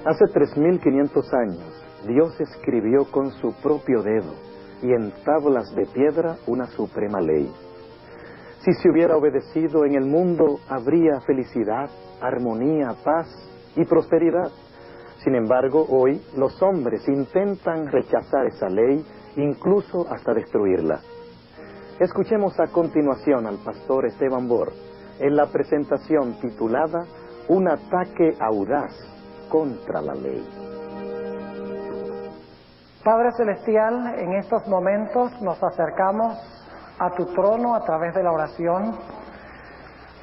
Hace 3500 años, Dios escribió con su propio dedo y en tablas de piedra una suprema ley. Si se hubiera obedecido, en el mundo habría felicidad, armonía, paz y prosperidad. Sin embargo, hoy los hombres intentan rechazar esa ley, incluso hasta destruirla. Escuchemos a continuación al pastor Esteban Bor en la presentación titulada Un ataque audaz contra la ley. Padre Celestial, en estos momentos nos acercamos a tu trono a través de la oración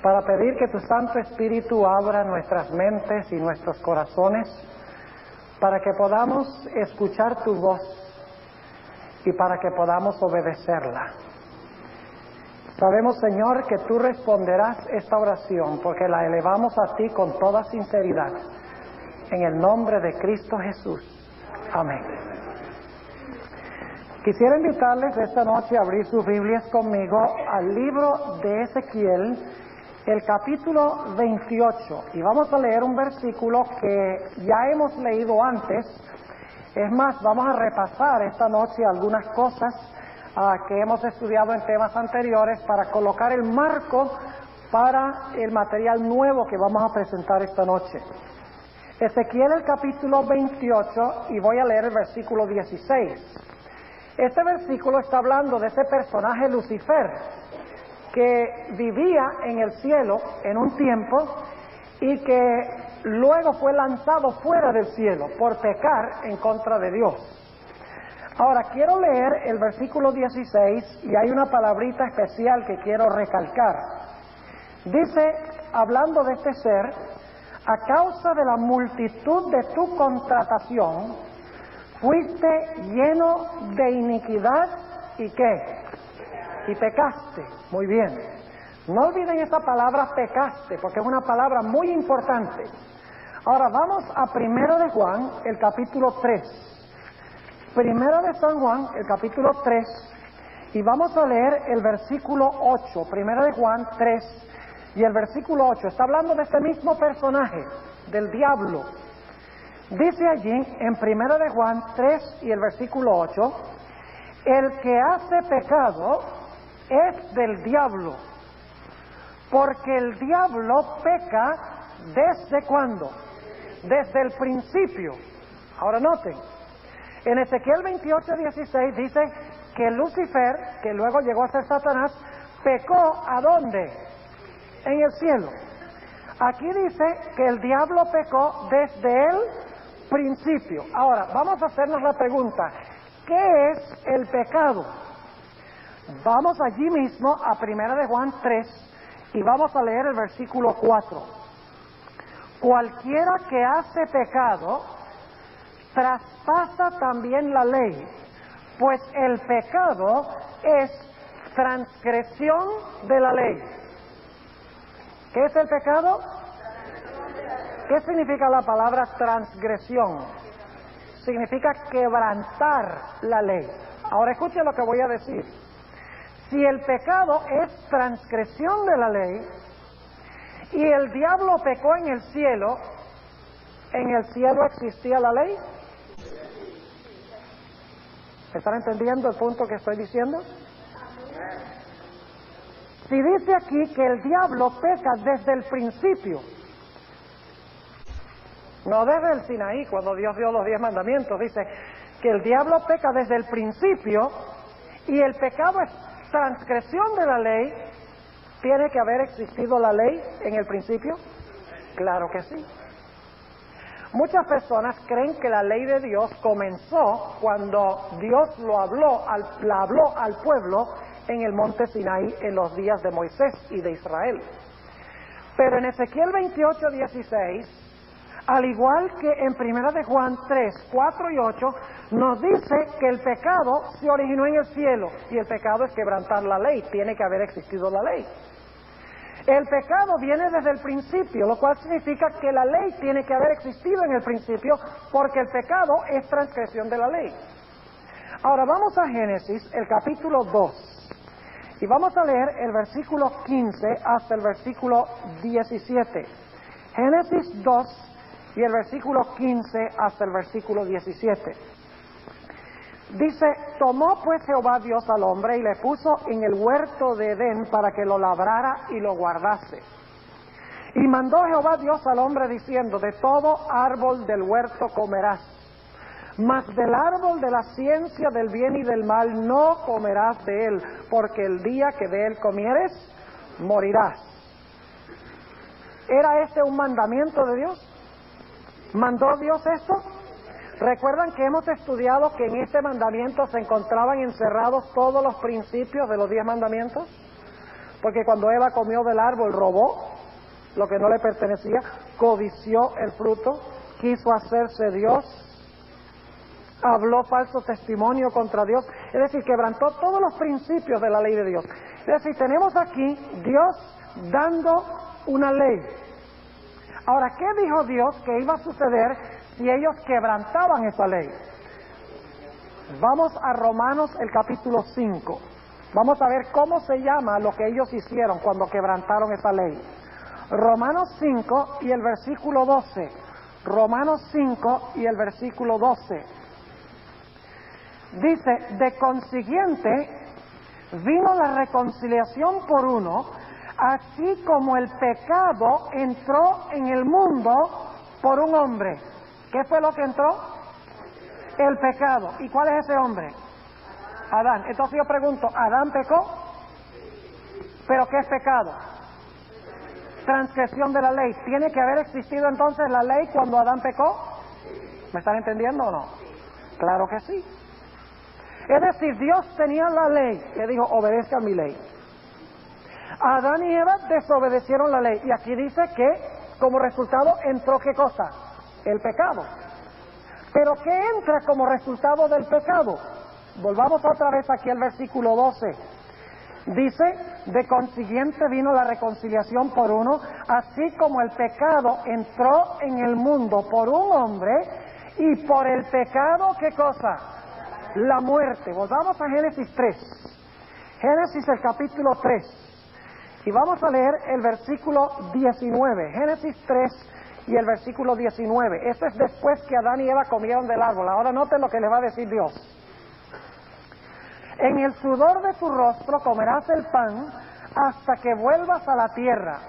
para pedir que tu Santo Espíritu abra nuestras mentes y nuestros corazones para que podamos escuchar tu voz y para que podamos obedecerla. Sabemos, Señor, que tú responderás esta oración porque la elevamos a ti con toda sinceridad. En el nombre de Cristo Jesús. Amén. Quisiera invitarles esta noche a abrir sus Biblias conmigo al libro de Ezequiel, el capítulo 28. Y vamos a leer un versículo que ya hemos leído antes. Es más, vamos a repasar esta noche algunas cosas que hemos estudiado en temas anteriores para colocar el marco para el material nuevo que vamos a presentar esta noche. Ezequiel el capítulo 28 y voy a leer el versículo 16. Este versículo está hablando de ese personaje Lucifer que vivía en el cielo en un tiempo y que luego fue lanzado fuera del cielo por pecar en contra de Dios. Ahora quiero leer el versículo 16 y hay una palabrita especial que quiero recalcar. Dice, hablando de este ser, a causa de la multitud de tu contratación, fuiste lleno de iniquidad y ¿qué? Y pecaste. Muy bien. No olviden esa palabra pecaste, porque es una palabra muy importante. Ahora vamos a 1 de Juan, el capítulo 3. Primera de San Juan, el capítulo 3, y vamos a leer el versículo 8. Primera de Juan 3 y el versículo 8. Está hablando de este mismo personaje, del diablo. Dice allí, en Primera de Juan 3 y el versículo 8, el que hace pecado es del diablo, porque el diablo peca ¿desde cuándo? Desde el principio. Ahora noten, en Ezequiel 28:16 dice que Lucifer, que luego llegó a ser Satanás, pecó ¿a dónde? En el cielo. Aquí dice que el diablo pecó desde el principio. Ahora, vamos a hacernos la pregunta, ¿qué es el pecado? Vamos allí mismo a 1 de Juan 3 y vamos a leer el versículo 4. Cualquiera que hace pecado traspasa también la ley, pues el pecado es transgresión de la ley. ¿Qué es el pecado? ¿Qué significa la palabra transgresión? Significa quebrantar la ley. Ahora escuchen lo que voy a decir. Si el pecado es transgresión de la ley y el diablo pecó en el cielo existía la ley. ¿Están entendiendo el punto que estoy diciendo? Si dice aquí que el diablo peca desde el principio, no desde el Sinaí, cuando Dios dio los 10 mandamientos, dice que el diablo peca desde el principio y el pecado es transgresión de la ley, ¿tiene que haber existido la ley en el principio? Claro que sí. Muchas personas creen que la ley de Dios comenzó cuando Dios la habló al pueblo en el monte Sinaí en los días de Moisés y de Israel. Pero en Ezequiel 28:16, al igual que en 1 de Juan 3, 4 y 8, nos dice que el pecado se originó en el cielo y el pecado es quebrantar la ley, tiene que haber existido la ley. El pecado viene desde el principio, lo cual significa que la ley tiene que haber existido en el principio porque el pecado es transgresión de la ley. Ahora vamos a Génesis, el capítulo 2, y vamos a leer el versículo 15 hasta el versículo 17. Génesis 2 y el versículo 15 hasta el versículo 17. Dice: tomó pues Jehová Dios al hombre y le puso en el huerto de Edén para que lo labrara y lo guardase. Y mandó Jehová Dios al hombre diciendo: de todo árbol del huerto comerás, mas del árbol de la ciencia del bien y del mal no comerás de él, porque el día que de él comieres, morirás. ¿Era este un mandamiento de Dios? ¿Mandó Dios esto? ¿Recuerdan que hemos estudiado que en este mandamiento se encontraban encerrados todos los principios de los 10 mandamientos? Porque cuando Eva comió del árbol, robó lo que no le pertenecía, codició el fruto, quiso hacerse Dios, habló falso testimonio contra Dios, es decir, quebrantó todos los principios de la ley de Dios. Es decir, tenemos aquí Dios dando una ley. Ahora, ¿qué dijo Dios que iba a suceder si ellos quebrantaban esa ley? Vamos a Romanos el capítulo 5. Vamos a ver cómo se llama lo que ellos hicieron cuando quebrantaron esa ley. Romanos 5 y el versículo 12. Romanos 5 y el versículo 12. Dice: de consiguiente vino la reconciliación por uno, así como el pecado entró en el mundo por un hombre. ¿Qué fue lo que entró? El pecado. ¿Y cuál es ese hombre? Adán. Entonces yo pregunto, ¿Adán pecó? ¿Pero qué es pecado? Transgresión de la ley. ¿Tiene que haber existido entonces la ley cuando Adán pecó? ¿Me están entendiendo o no? Claro que sí. Es decir, Dios tenía la ley, le dijo: obedezcan mi ley. Adán y Eva desobedecieron la ley, y aquí dice que como resultado entró ¿qué cosa? El pecado. ¿Pero qué entra como resultado del pecado? Volvamos otra vez aquí al versículo 12. Dice: de consiguiente vino la reconciliación por uno, así como el pecado entró en el mundo por un hombre, y por el pecado ¿qué cosa? La muerte. Volvamos a Génesis 3. Génesis el capítulo 3. Y vamos a leer el versículo 19. Génesis 3 y el versículo 19. Esto es después que Adán y Eva comieron del árbol. Ahora noten lo que les va a decir Dios. En el sudor de tu rostro comerás el pan hasta que vuelvas a la tierra,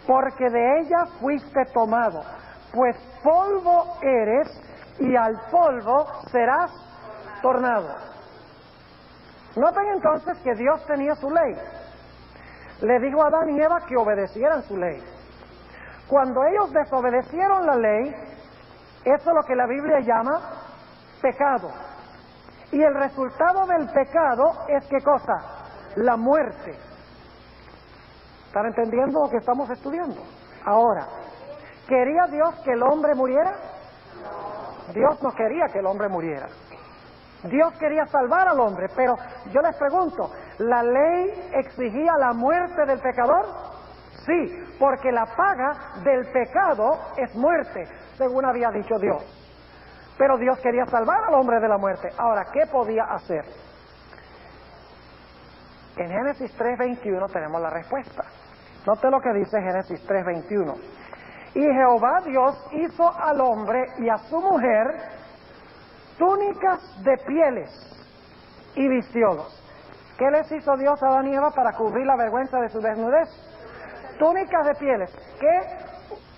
porque de ella fuiste tomado, pues polvo eres y al polvo serás tornado. Noten entonces que Dios tenía su ley. Le dijo a Adán y Eva que obedecieran su ley. Cuando ellos desobedecieron la ley, eso es lo que la Biblia llama pecado. Y el resultado del pecado es ¿qué cosa? La muerte. ¿Están entendiendo lo que estamos estudiando? Ahora, ¿quería Dios que el hombre muriera? Dios no quería que el hombre muriera. Dios quería salvar al hombre, pero yo les pregunto, ¿la ley exigía la muerte del pecador? Sí, porque la paga del pecado es muerte, según había dicho Dios. Pero Dios quería salvar al hombre de la muerte. Ahora, ¿qué podía hacer? En Génesis 3:21 tenemos la respuesta. Note lo que dice Génesis 3:21. Y Jehová Dios hizo al hombre y a su mujer túnicas de pieles y vistiólos. ¿Qué les hizo Dios a Adán y Eva para cubrir la vergüenza de su desnudez? Túnicas de pieles. ¿Qué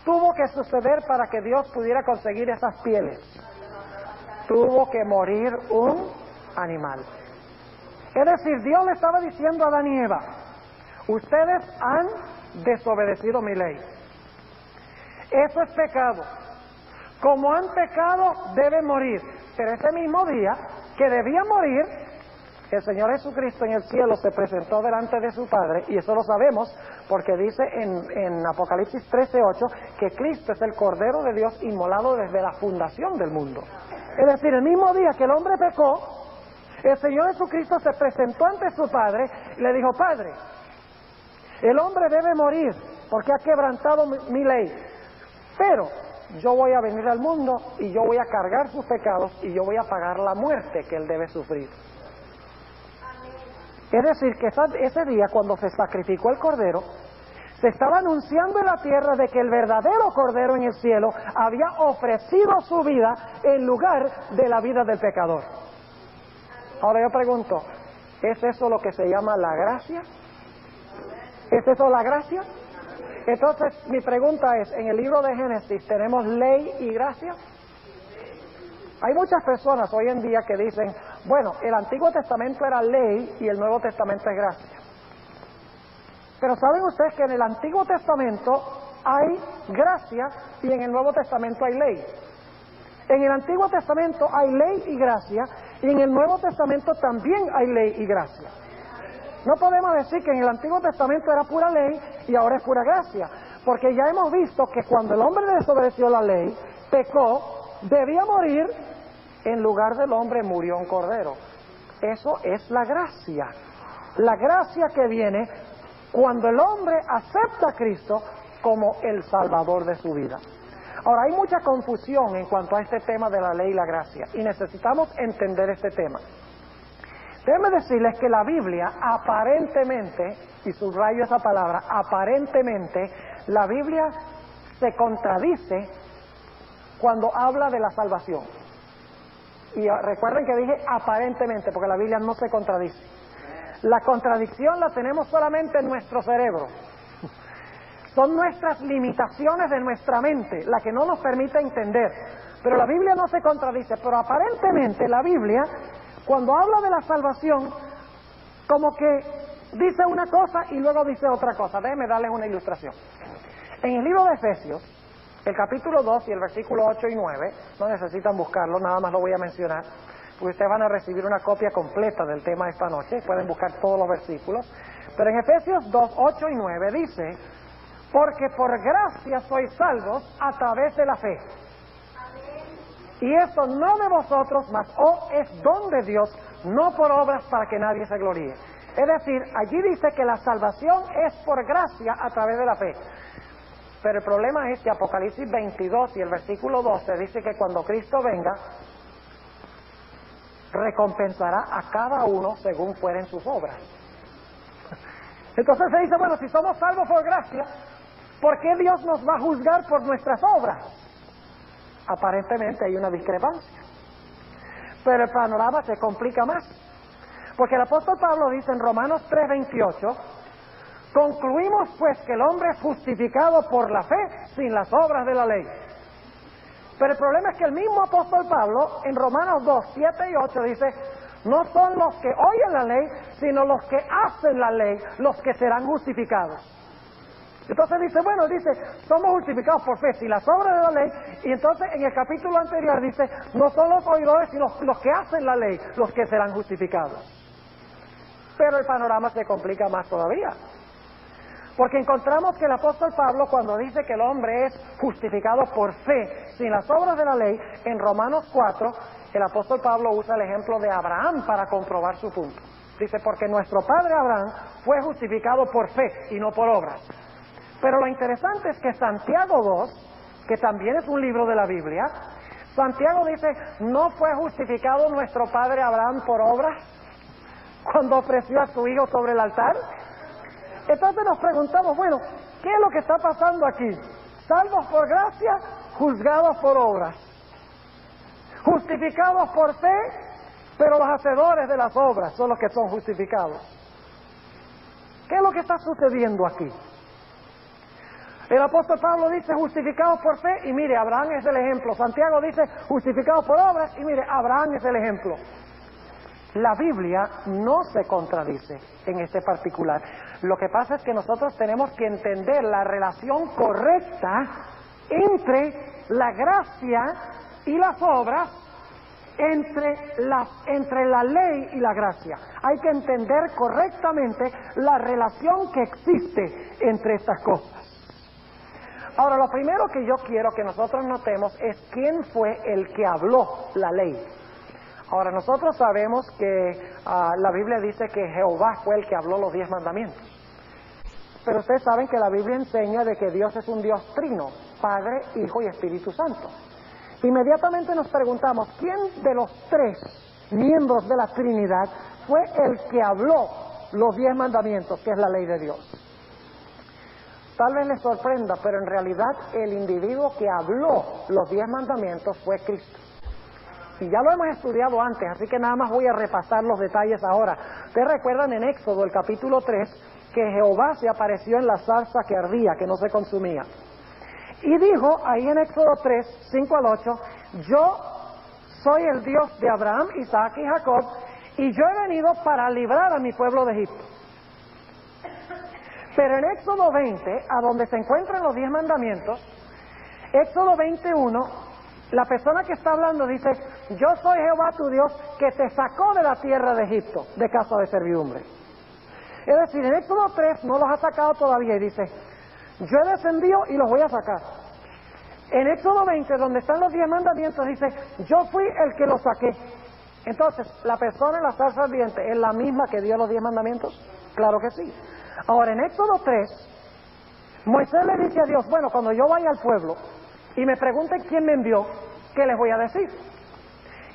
tuvo que suceder para que Dios pudiera conseguir esas pieles? Tuvo que morir un animal. Es decir, Dios le estaba diciendo a Adán y Eva: ustedes han desobedecido mi ley. Eso es pecado. Como han pecado, deben morir. Pero ese mismo día que debía morir, el Señor Jesucristo en el cielo se presentó delante de su Padre, y eso lo sabemos porque dice en Apocalipsis 13:8 que Cristo es el Cordero de Dios inmolado desde la fundación del mundo. Es decir, el mismo día que el hombre pecó, el Señor Jesucristo se presentó ante su Padre y le dijo: Padre, el hombre debe morir porque ha quebrantado mi ley, pero yo voy a venir al mundo y yo voy a cargar sus pecados y yo voy a pagar la muerte que él debe sufrir. Es decir, que ese día cuando se sacrificó el cordero, Se estaba anunciando en la tierra de que el verdadero Cordero en el cielo había ofrecido su vida en lugar de la vida del pecador. Ahora yo pregunto, ¿es eso lo que se llama la gracia? ¿Es eso la gracia? Entonces mi pregunta es, en el libro de Génesis, ¿tenemos ley y gracia? Hay muchas personas hoy en día que dicen, bueno, el Antiguo Testamento era ley y el Nuevo Testamento es gracia. Pero ¿saben ustedes que en el Antiguo Testamento hay gracia y en el Nuevo Testamento hay ley? En el Antiguo Testamento hay ley y gracia y en el Nuevo Testamento también hay ley y gracia. No podemos decir que en el Antiguo Testamento era pura ley y ahora es pura gracia, porque ya hemos visto que cuando el hombre desobedeció la ley, pecó, debía morir, en lugar del hombre murió un cordero. Eso es la gracia. La gracia que viene cuando el hombre acepta a Cristo como el Salvador de su vida. Ahora, hay mucha confusión en cuanto a este tema de la ley y la gracia, y necesitamos entender este tema. Déjenme decirles que la Biblia aparentemente, y subrayo esa palabra, aparentemente, la Biblia se contradice cuando habla de la salvación. Y recuerden que dije aparentemente, porque la Biblia no se contradice. La contradicción la tenemos solamente en nuestro cerebro. Son nuestras limitaciones de nuestra mente la que no nos permite entender. Pero la Biblia no se contradice, pero aparentemente la Biblia, cuando habla de la salvación, como que dice una cosa y luego dice otra cosa. Déjenme darles una ilustración. En el libro de Efesios, el capítulo 2 y el versículo 8 y 9, no necesitan buscarlo, nada más lo voy a mencionar, porque ustedes van a recibir una copia completa del tema esta noche, pueden buscar todos los versículos. Pero en Efesios 2, 8 y 9 dice, porque por gracia sois salvos a través de la fe. Y esto no de vosotros, mas es don de Dios, no por obras para que nadie se gloríe. Es decir, allí dice que la salvación es por gracia a través de la fe. Pero el problema es que Apocalipsis 22 y el versículo 12 dice que cuando Cristo venga, recompensará a cada uno según fueren sus obras. Entonces se dice, bueno, si somos salvos por gracia, ¿por qué Dios nos va a juzgar por nuestras obras? Aparentemente hay una discrepancia. Pero el panorama se complica más. Porque el apóstol Pablo dice en Romanos 3:28, concluimos pues que el hombre es justificado por la fe sin las obras de la ley. Pero el problema es que el mismo apóstol Pablo en Romanos 2, 7 y 8 dice, no son los que oyen la ley, sino los que hacen la ley, los que serán justificados. Entonces dice, bueno, dice, somos justificados por fe, sin las obras de la ley, y entonces en el capítulo anterior dice, no son los oidores, sino los que hacen la ley, los que serán justificados. Pero el panorama se complica más todavía. Porque encontramos que el apóstol Pablo, cuando dice que el hombre es justificado por fe, sin las obras de la ley, en Romanos 4, el apóstol Pablo usa el ejemplo de Abraham para comprobar su punto. Dice, porque nuestro padre Abraham fue justificado por fe y no por obras. Pero lo interesante es que Santiago 2, que también es un libro de la Biblia, Santiago dice, ¿no fue justificado nuestro padre Abraham por obras cuando ofreció a su hijo sobre el altar? Entonces nos preguntamos, bueno, ¿qué es lo que está pasando aquí? Salvos por gracia, juzgados por obras. Justificados por fe, pero los hacedores de las obras son los que son justificados. ¿Qué es lo que está sucediendo aquí? El apóstol Pablo dice justificados por fe y mire, Abraham es el ejemplo. Santiago dice justificados por obras y mire, Abraham es el ejemplo. La Biblia no se contradice en este particular. Lo que pasa es que nosotros tenemos que entender la relación correcta entre la gracia y las obras, entre la ley y la gracia. Hay que entender correctamente la relación que existe entre estas cosas. Ahora, lo primero que yo quiero que nosotros notemos es quién fue el que habló la ley. Ahora, nosotros sabemos que la Biblia dice que Jehová fue el que habló los 10 mandamientos. Pero ustedes saben que la Biblia enseña de que Dios es un Dios trino, Padre, Hijo y Espíritu Santo. Inmediatamente nos preguntamos, ¿quién de los 3 miembros de la Trinidad fue el que habló los 10 mandamientos, que es la ley de Dios? tal vez les sorprenda, pero en realidad el individuo que habló los 10 mandamientos fue Cristo. Y ya lo hemos estudiado antes, así que nada más voy a repasar los detalles ahora. Ustedes recuerdan en Éxodo, el capítulo 3, que Jehová se apareció en la zarza que ardía, que no se consumía. Y dijo ahí en Éxodo 3, 5 al 8, yo soy el Dios de Abraham, Isaac y Jacob, y yo he venido para librar a mi pueblo de Egipto. Pero en Éxodo 20, a donde se encuentran los 10 mandamientos, Éxodo 21, la persona que está hablando dice, yo soy Jehová tu Dios que te sacó de la tierra de Egipto, de casa de servidumbre. Es decir, en Éxodo 3 no los ha sacado todavía y dice, yo he descendido y los voy a sacar. En Éxodo 20, donde están los 10 mandamientos, dice, yo fui el que los saqué. Entonces, ¿la persona en la zarza ardiente es la misma que dio los 10 mandamientos? Claro que sí. Ahora, en Éxodo 3, Moisés le dice a Dios, bueno, cuando yo vaya al pueblo y me pregunten quién me envió, ¿qué les voy a decir?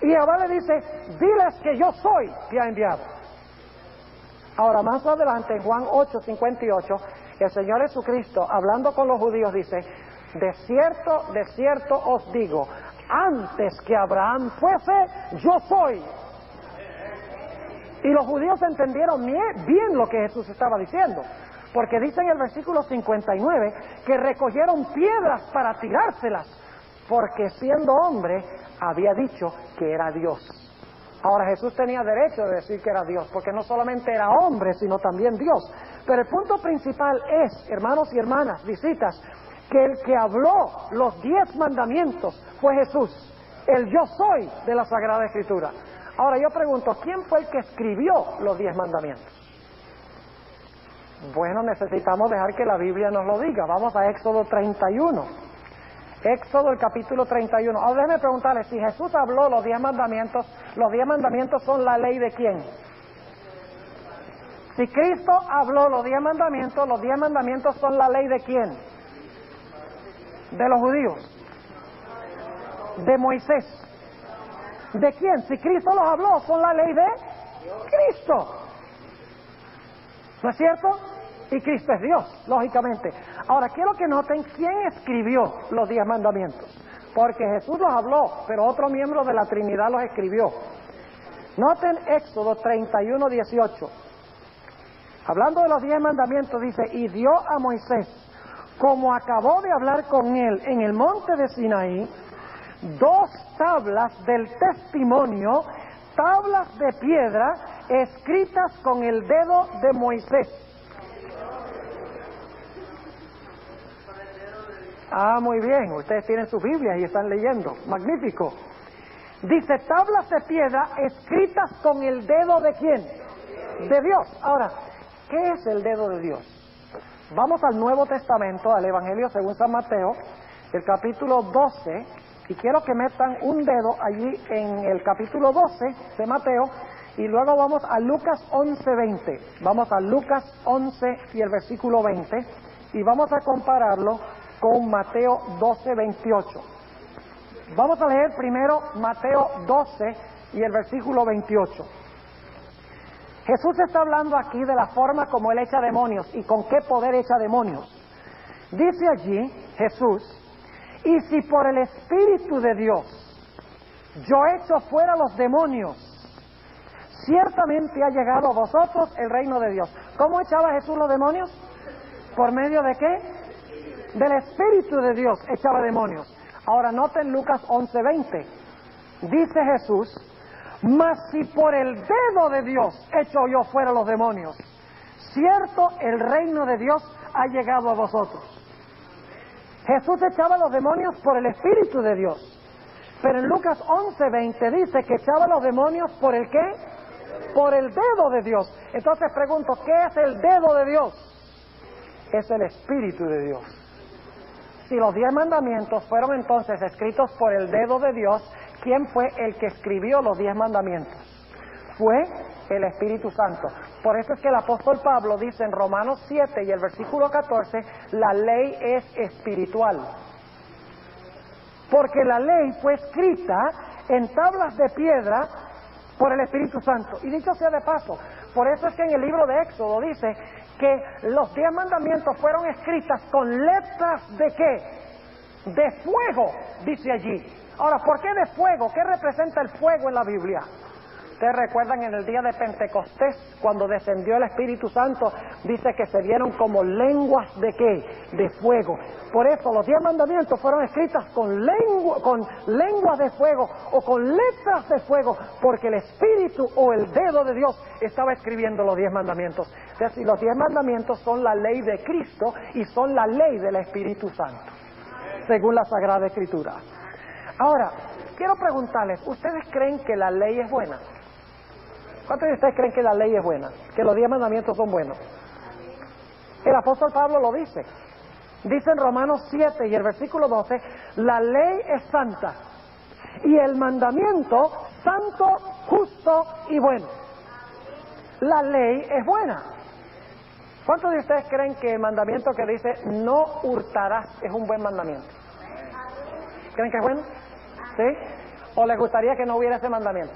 Y Jehová le dice, diles que yo soy que ha enviado. Ahora, más adelante, en Juan 8:58, el Señor Jesucristo, hablando con los judíos, dice, de cierto os digo, antes que Abraham fuese, yo soy. Y los judíos entendieron bien lo que Jesús estaba diciendo, porque dice en el versículo 59 que recogieron piedras para tirárselas, porque siendo hombre había dicho que era Dios. Ahora Jesús tenía derecho de decir que era Dios, porque no solamente era hombre, sino también Dios. Pero el punto principal es, hermanos y hermanas, visitas, que el que habló los 10 mandamientos fue Jesús, el yo soy de la Sagrada Escritura. Ahora yo pregunto, ¿quién fue el que escribió los 10 mandamientos? Bueno, necesitamos dejar que la Biblia nos lo diga. Vamos a Éxodo 31. Éxodo, el capítulo 31. Ahora déjeme preguntarle, si Jesús habló los 10 mandamientos son la ley de quién? Si Cristo habló los 10 mandamientos son la ley de quién? De los judíos. De Moisés. ¿De quién? Si Cristo los habló, son la ley de Cristo. ¿No es cierto? Y Cristo es Dios, lógicamente. Ahora, quiero que noten quién escribió los 10 mandamientos. Porque Jesús los habló, pero otro miembro de la Trinidad los escribió. Noten Éxodo 31, 18. Hablando de los 10 mandamientos, dice, y dio a Moisés, como acabó de hablar con él en el monte de Sinaí, 2 tablas del testimonio, tablas de piedra, escritas con el dedo de Moisés. Ah, muy bien, ustedes tienen sus Biblias y están leyendo, magnífico. Dice, tablas de piedra escritas con el dedo de ¿quién? De Dios. Ahora, ¿qué es el dedo de Dios? Vamos al Nuevo Testamento, al Evangelio según San Mateo, el capítulo 12, y quiero que metan un dedo allí en el capítulo 12 de Mateo, y luego vamos a Lucas 11:20. Vamos a Lucas 11 y el versículo 20, y vamos a compararlo con Mateo 12:28. Vamos a leer primero Mateo 12 y el versículo 28. Jesús está hablando aquí de la forma como Él echa demonios y con qué poder echa demonios. Dice allí Jesús, y si por el Espíritu de Dios yo echo fuera los demonios, ciertamente ha llegado a vosotros el reino de Dios. ¿Cómo echaba Jesús los demonios? ¿Por medio de qué? Del Espíritu de Dios echaba demonios. Ahora noten Lucas 11:20. Dice Jesús, mas si por el dedo de Dios echo yo fuera los demonios, cierto el reino de Dios ha llegado a vosotros. Jesús echaba los demonios por el Espíritu de Dios. Pero en Lucas 11:20 dice que echaba los demonios por el ¿qué? Por el dedo de Dios. Entonces pregunto, ¿qué es el dedo de Dios? Es el Espíritu de Dios. Si los 10 mandamientos fueron entonces escritos por el dedo de Dios, ¿quién fue el que escribió los 10 mandamientos? Fue el Espíritu Santo. Por eso es que el apóstol Pablo dice en Romanos 7 y el versículo 14, la ley es espiritual. Porque la ley fue escrita en tablas de piedra por el Espíritu Santo. Y dicho sea de paso, por eso es que en el libro de Éxodo dice que los 10 mandamientos fueron escritas con letras ¿de qué? De fuego, dice allí. Ahora, ¿por qué de fuego? ¿Qué representa el fuego en la Biblia? Ustedes recuerdan en el día de Pentecostés, cuando descendió el Espíritu Santo, dice que se vieron como lenguas ¿de qué? De fuego. Por eso los 10 mandamientos fueron escritas con lenguas de fuego o con letras de fuego, porque el Espíritu o el dedo de Dios estaba escribiendo los 10 mandamientos. Es decir, los 10 mandamientos son la ley de Cristo y son la ley del Espíritu Santo, según la Sagrada Escritura. Ahora, quiero preguntarles, ¿ustedes creen que la ley es buena? ¿Cuántos de ustedes creen que la ley es buena? Que los 10 mandamientos son buenos. El apóstol Pablo lo dice. Dice en Romanos 7 y el versículo 12, la ley es santa y el mandamiento santo, justo y bueno. La ley es buena. ¿Cuántos de ustedes creen que el mandamiento que dice no hurtarás es un buen mandamiento? ¿Creen que es bueno? ¿Sí? ¿O les gustaría que no hubiera ese mandamiento?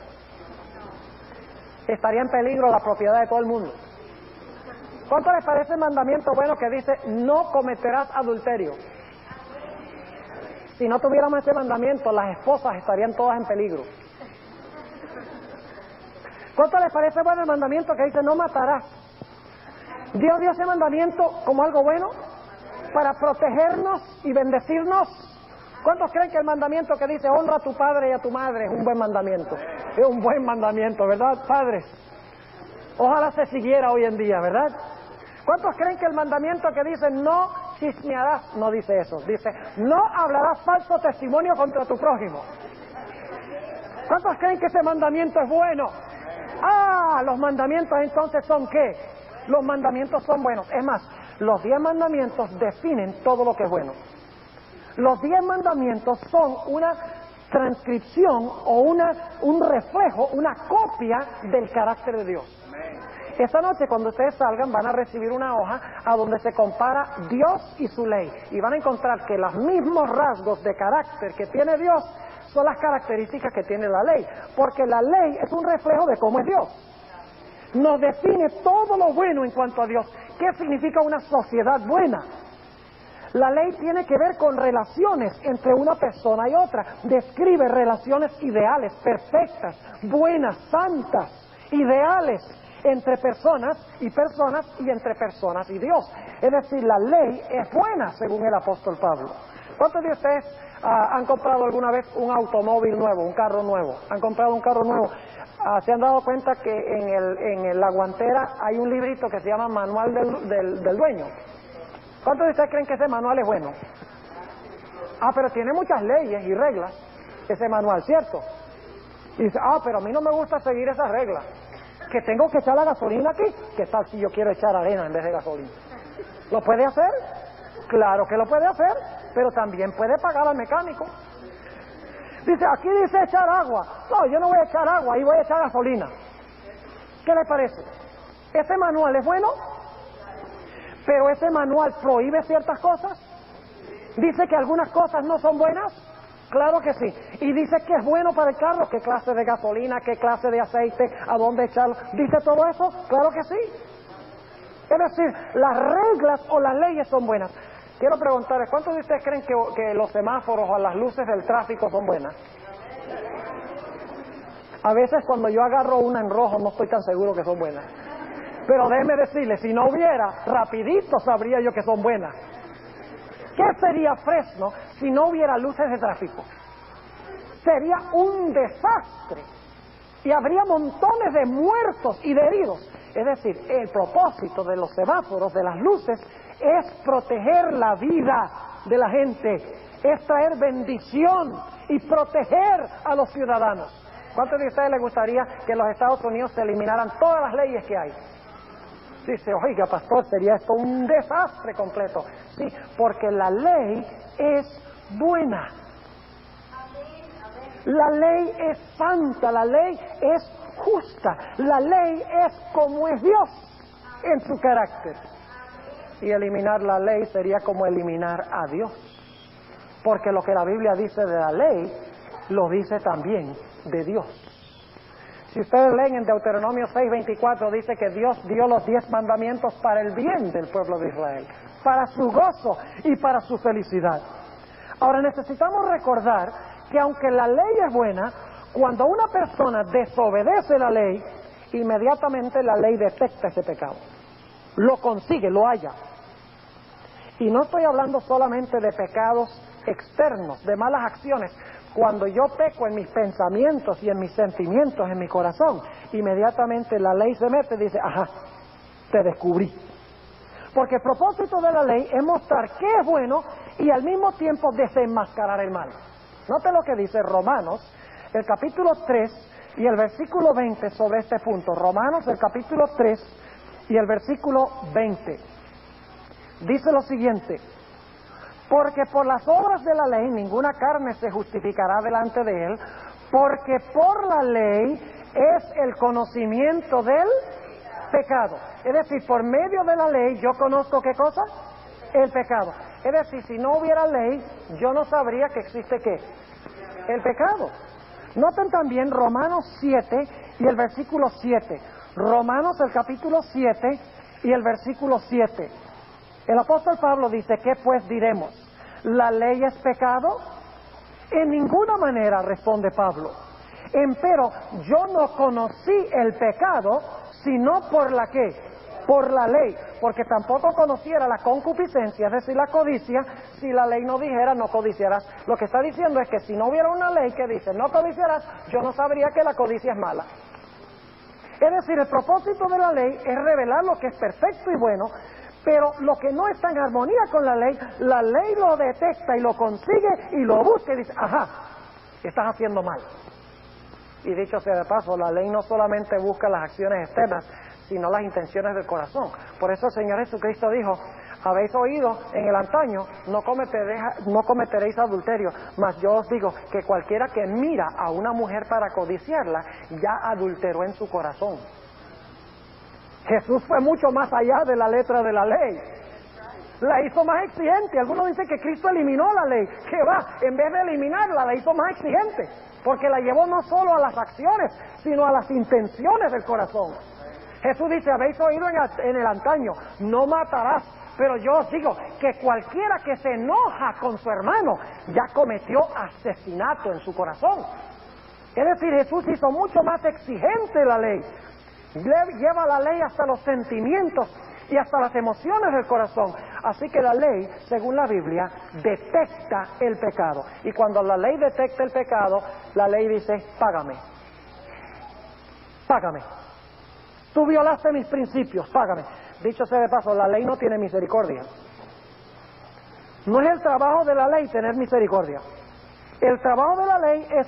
Estaría en peligro la propiedad de todo el mundo. ¿Cuánto les parece el mandamiento bueno que dice no cometerás adulterio? Si no tuviéramos ese mandamiento, las esposas estarían todas en peligro. ¿Cuánto les parece bueno el mandamiento que dice no matarás? Dios dio ese mandamiento como algo bueno para protegernos y bendecirnos. ¿Cuántos creen que el mandamiento que dice honra a tu padre y a tu madre es un buen mandamiento? Es un buen mandamiento, ¿verdad, padres? Ojalá se siguiera hoy en día, ¿verdad? ¿Cuántos creen que el mandamiento que dice no chismearás, no dice eso? Dice no hablarás falso testimonio contra tu prójimo. ¿Cuántos creen que ese mandamiento es bueno? Ah, los mandamientos entonces son ¿qué? Los mandamientos son buenos. Es más, los 10 mandamientos definen todo lo que es bueno. Los 10 mandamientos son una transcripción o un reflejo, una copia del carácter de Dios. Esta noche cuando ustedes salgan van a recibir una hoja a donde se compara Dios y su ley. Y van a encontrar que los mismos rasgos de carácter que tiene Dios son las características que tiene la ley. Porque la ley es un reflejo de cómo es Dios. Nos define todo lo bueno en cuanto a Dios. ¿Qué significa una sociedad buena? La ley tiene que ver con relaciones entre una persona y otra. Describe relaciones ideales, perfectas, buenas, santas, ideales entre personas y entre personas y Dios. Es decir, la ley es buena según el apóstol Pablo. ¿Cuántos de ustedes han comprado alguna vez un automóvil nuevo, un carro nuevo? ¿Han comprado un carro nuevo? ¿Se han dado cuenta que en la guantera hay un librito que se llama Manual del Dueño? ¿Cuántos de ustedes creen que ese manual es bueno? Pero tiene muchas leyes y reglas, ese manual, ¿cierto? Y dice, pero a mí no me gusta seguir esas reglas. ¿Que tengo que echar la gasolina aquí? ¿Qué tal si yo quiero echar arena en vez de gasolina? ¿Lo puede hacer? Claro que lo puede hacer, pero también puede pagar al mecánico. Dice, aquí dice echar agua. No, yo no voy a echar agua, ahí voy a echar gasolina. ¿Qué le parece? ¿Ese manual es bueno? Pero ese manual prohíbe ciertas cosas. Dice que algunas cosas no son buenas. Claro que sí. Y dice que es bueno para el carro. ¿Qué clase de gasolina? ¿Qué clase de aceite? ¿A dónde echarlo? ¿Dice todo eso? Claro que sí. Es decir, las reglas o las leyes son buenas. Quiero preguntarles, ¿cuántos de ustedes creen que los semáforos o las luces del tráfico son buenas? A veces cuando yo agarro una en rojo no estoy tan seguro que son buenas. Pero déjeme decirle, si no hubiera, rapidito sabría yo que son buenas. ¿Qué sería Fresno si no hubiera luces de tráfico? Sería un desastre. Y habría montones de muertos y de heridos. Es decir, el propósito de los semáforos, de las luces, es proteger la vida de la gente. Es traer bendición y proteger a los ciudadanos. ¿Cuántos de ustedes les gustaría que en los Estados Unidos se eliminaran todas las leyes que hay? Dice, oiga, pastor, sería esto un desastre completo. Sí, porque la ley es buena. La ley es santa, la ley es justa, la ley es como es Dios en su carácter. Y eliminar la ley sería como eliminar a Dios. Porque lo que la Biblia dice de la ley, lo dice también de Dios. Si ustedes leen en Deuteronomio 6:24, dice que Dios dio los 10 mandamientos para el bien del pueblo de Israel, para su gozo y para su felicidad. Ahora necesitamos recordar que aunque la ley es buena, cuando una persona desobedece la ley, inmediatamente la ley detecta ese pecado. Lo consigue, lo halla. Y no estoy hablando solamente de pecados externos, de malas acciones. Cuando yo peco en mis pensamientos y en mis sentimientos, en mi corazón, inmediatamente la ley se mete y dice, ajá, te descubrí. Porque el propósito de la ley es mostrar qué es bueno y al mismo tiempo desenmascarar el mal. Note lo que dice Romanos, el capítulo 3 y el versículo 20 sobre este punto. Romanos, el capítulo 3 y el versículo 20. Dice lo siguiente: porque por las obras de la ley ninguna carne se justificará delante de él, porque por la ley es el conocimiento del pecado. Es decir, por medio de la ley yo conozco ¿qué cosa? El pecado. Es decir, si no hubiera ley, yo no sabría que existe ¿qué? El pecado. Noten también Romanos 7 y el versículo 7. Romanos el capítulo 7 y el versículo 7. El apóstol Pablo dice, ¿qué pues diremos? ¿La ley es pecado? En ninguna manera, responde Pablo. Empero yo no conocí el pecado, sino por la ¿qué? Por la ley, porque tampoco conociera la concupiscencia, es decir, la codicia, si la ley no dijera no codiciarás. Lo que está diciendo es que si no hubiera una ley que dice no codiciarás, yo no sabría que la codicia es mala. Es decir, el propósito de la ley es revelar lo que es perfecto y bueno, pero lo que no está en armonía con la ley lo detecta y lo consigue y lo busca y dice, ajá, estás haciendo mal. Y dicho sea de paso, la ley no solamente busca las acciones externas, sino las intenciones del corazón. Por eso el Señor Jesucristo dijo, habéis oído en el antaño, no cometeréis adulterio, mas yo os digo que cualquiera que mira a una mujer para codiciarla, ya adulteró en su corazón. Jesús fue mucho más allá de la letra de la ley. La hizo más exigente. Algunos dicen que Cristo eliminó la ley. Que va, en vez de eliminarla, la hizo más exigente. Porque la llevó no solo a las acciones, sino a las intenciones del corazón. Jesús dice, habéis oído en el antaño, no matarás. Pero yo os digo que cualquiera que se enoja con su hermano, ya cometió asesinato en su corazón. Es decir, Jesús hizo mucho más exigente la ley. Lleva la ley hasta los sentimientos y hasta las emociones del corazón. Así que la ley, según la Biblia, detecta el pecado. Y cuando la ley detecta el pecado, la ley dice, págame. Págame. Tú violaste mis principios, págame. Dicho sea de paso, la ley no tiene misericordia. No es el trabajo de la ley tener misericordia. El trabajo de la ley es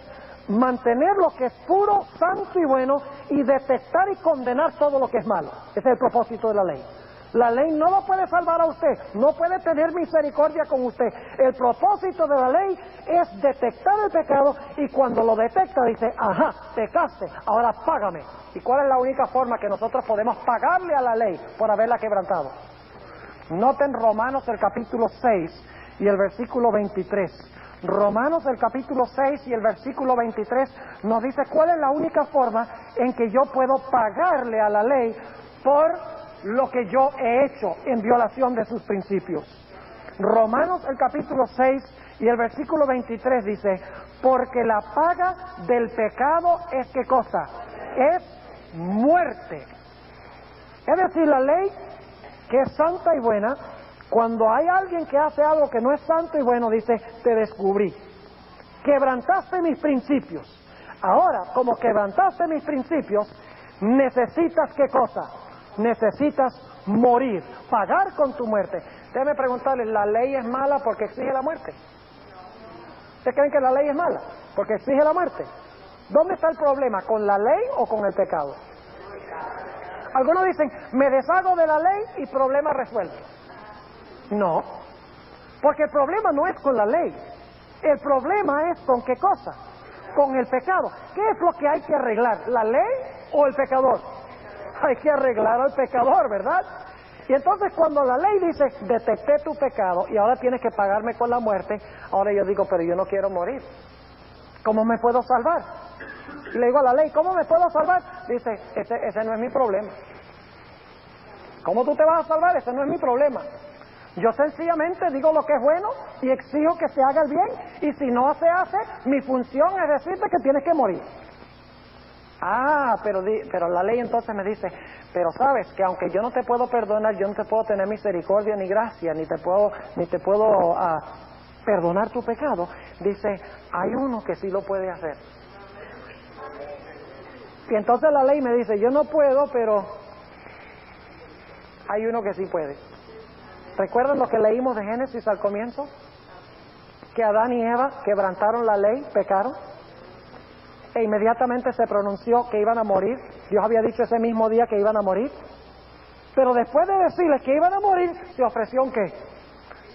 mantener lo que es puro, santo y bueno y detectar y condenar todo lo que es malo. Ese es el propósito de la ley. La ley no lo puede salvar a usted, no puede tener misericordia con usted. El propósito de la ley es detectar el pecado y cuando lo detecta dice, ajá, pecaste, ahora págame. ¿Y cuál es la única forma que nosotros podemos pagarle a la ley por haberla quebrantado? Noten Romanos el capítulo 6 y el versículo 23. Romanos el capítulo 6 y el versículo 23 nos dice cuál es la única forma en que yo puedo pagarle a la ley por lo que yo he hecho en violación de sus principios. Romanos el capítulo 6 y el versículo 23 dice, porque la paga del pecado es ¿qué cosa? Es muerte. Es decir, la ley que es santa y buena, cuando hay alguien que hace algo que no es santo y bueno, dice, te descubrí. Quebrantaste mis principios. Ahora, como quebrantaste mis principios, necesitas ¿qué cosa? Necesitas morir, pagar con tu muerte. Déjeme preguntarle, ¿la ley es mala porque exige la muerte? ¿Ustedes creen que la ley es mala porque exige la muerte? ¿Dónde está el problema? ¿Con la ley o con el pecado? Algunos dicen, me deshago de la ley y problema resuelto. No, porque el problema no es con la ley. El problema es con ¿qué cosa? Con el pecado. ¿Qué es lo que hay que arreglar? ¿La ley o el pecador? Hay que arreglar al pecador, ¿verdad? Y entonces cuando la ley dice, detecté tu pecado y ahora tienes que pagarme con la muerte, ahora yo digo, pero yo no quiero morir. ¿Cómo me puedo salvar? Y le digo a la ley, ¿cómo me puedo salvar? Dice, ese no es mi problema. ¿Cómo tú te vas a salvar? Ese no es mi problema. Yo sencillamente digo lo que es bueno y exijo que se haga el bien, y si no se hace, mi función es decirte que tienes que morir. Pero la ley entonces me dice, pero sabes que aunque yo no te puedo perdonar, yo no te puedo tener misericordia ni gracia, ni te puedo perdonar tu pecado. Dice, hay uno que sí lo puede hacer. Y entonces la ley me dice, yo no puedo, pero hay uno que sí puede. ¿Recuerdan lo que leímos de Génesis al comienzo? Que Adán y Eva quebrantaron la ley, pecaron, e inmediatamente se pronunció que iban a morir. Dios había dicho ese mismo día que iban a morir. Pero después de decirles que iban a morir, se ofreció un ¿qué?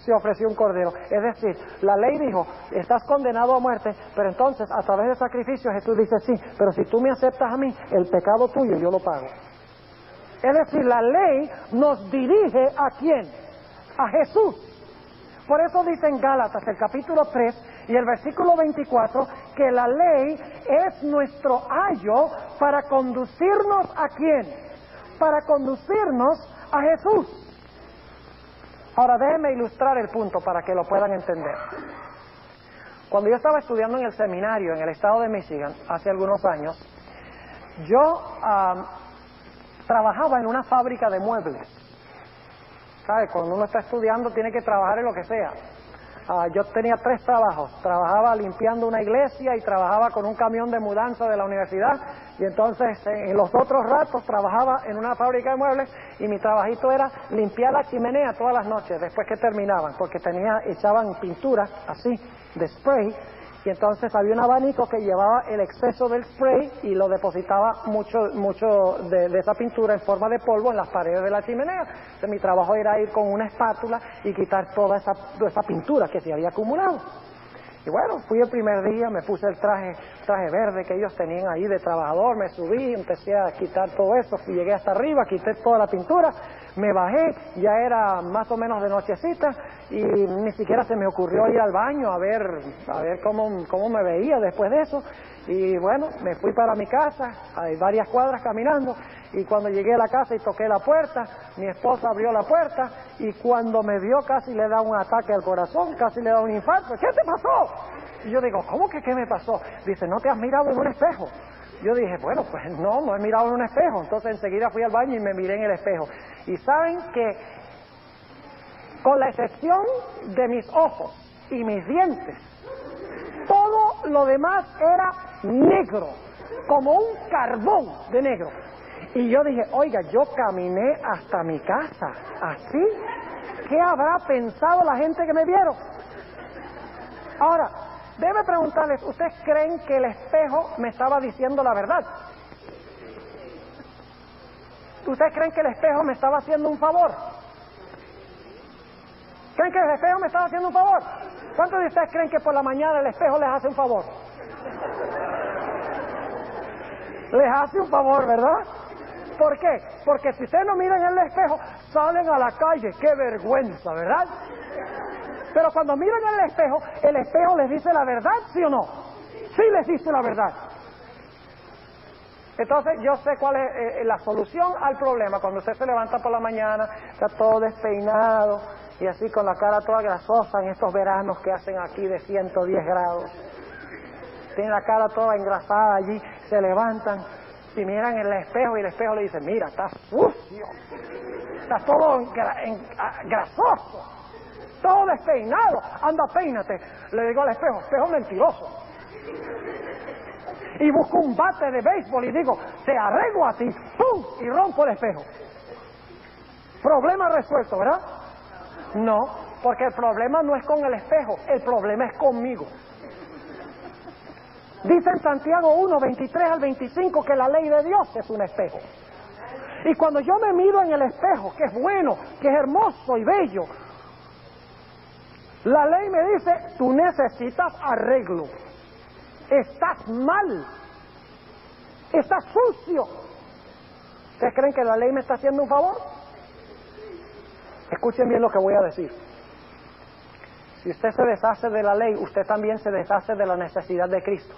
Se ofreció un cordero. Es decir, la ley dijo, estás condenado a muerte, pero entonces a través del sacrificio Jesús dice, sí, pero si tú me aceptas a mí, el pecado tuyo yo lo pago. Es decir, la ley nos dirige ¿a quién? A Jesús. Por eso dice en Gálatas, el capítulo 3 y el versículo 24, que la ley es nuestro ayo para conducirnos ¿a quién? Para conducirnos a Jesús. Ahora déjenme ilustrar el punto para que lo puedan entender. Cuando yo estaba estudiando en el seminario en el estado de Michigan, hace algunos años, yo trabajaba en una fábrica de muebles. ¿Sabe? Cuando uno está estudiando tiene que trabajar en lo que sea. Yo tenía 3 trabajos. Trabajaba limpiando una iglesia y trabajaba con un camión de mudanza de la universidad. Y entonces en los otros ratos trabajaba en una fábrica de muebles y mi trabajito era limpiar la chimenea todas las noches después que terminaban, porque echaban pintura así de spray. Y entonces había un abanico que llevaba el exceso del spray y lo depositaba mucho de esa pintura en forma de polvo en las paredes de la chimenea. Entonces mi trabajo era ir con una espátula y quitar toda esa pintura que se había acumulado. Y bueno, fui el primer día, me puse el traje verde que ellos tenían ahí de trabajador, me subí, empecé a quitar todo eso, llegué hasta arriba, quité toda la pintura, me bajé, ya era más o menos de nochecita y ni siquiera se me ocurrió ir al baño a ver cómo me veía después de eso. Y bueno, me fui para mi casa, hay varias cuadras caminando, y cuando llegué a la casa y toqué la puerta, mi esposa abrió la puerta y cuando me vio casi le da un ataque al corazón, casi le da un infarto. ¿Qué te pasó? Y yo digo, ¿cómo que qué me pasó? Dice, ¿no te has mirado en un espejo? Yo dije, bueno, pues no he mirado en un espejo. Entonces enseguida fui al baño y me miré en el espejo. Y saben que, con la excepción de mis ojos y mis dientes, todo lo demás era negro, como un carbón de negro. Y yo dije, oiga, yo caminé hasta mi casa, así. ¿Qué habrá pensado la gente que me vieron? Ahora, debe preguntarles, ¿ustedes creen que el espejo me estaba diciendo la verdad? ¿Ustedes creen que el espejo me estaba haciendo un favor? ¿Creen que el espejo me estaba haciendo un favor? ¿Cuántos de ustedes creen que por la mañana el espejo les hace un favor? Les hace un favor, ¿verdad? ¿Por qué? Porque si ustedes no miran en el espejo, salen a la calle. ¡Qué vergüenza!, ¿verdad? Pero cuando miran en el espejo les dice la verdad, ¿sí o no? Sí les dice la verdad. Entonces yo sé cuál es la solución al problema. Cuando usted se levanta por la mañana, está todo despeinado y así con la cara toda grasosa en estos veranos que hacen aquí de 110 grados. Tiene la cara toda engrasada allí, se levantan y miran en el espejo y el espejo le dice, mira, estás sucio, estás todo grasoso, todo despeinado, anda, peínate. Le digo al espejo, espejo mentiroso. Y busco un bate de béisbol y digo, te arreglo a ti, ¡pum!, y rompo el espejo. Problema resuelto, ¿verdad? No, porque el problema no es con el espejo, el problema es conmigo. Dice en Santiago 1, 23 al 25 que la ley de Dios es un espejo. Y cuando yo me miro en el espejo, que es bueno, que es hermoso y bello, la ley me dice, tú necesitas arreglo. Estás mal. Estás sucio. ¿Ustedes creen que la ley me está haciendo un favor? Escuchen bien lo que voy a decir. Si usted se deshace de la ley, usted también se deshace de la necesidad de Cristo.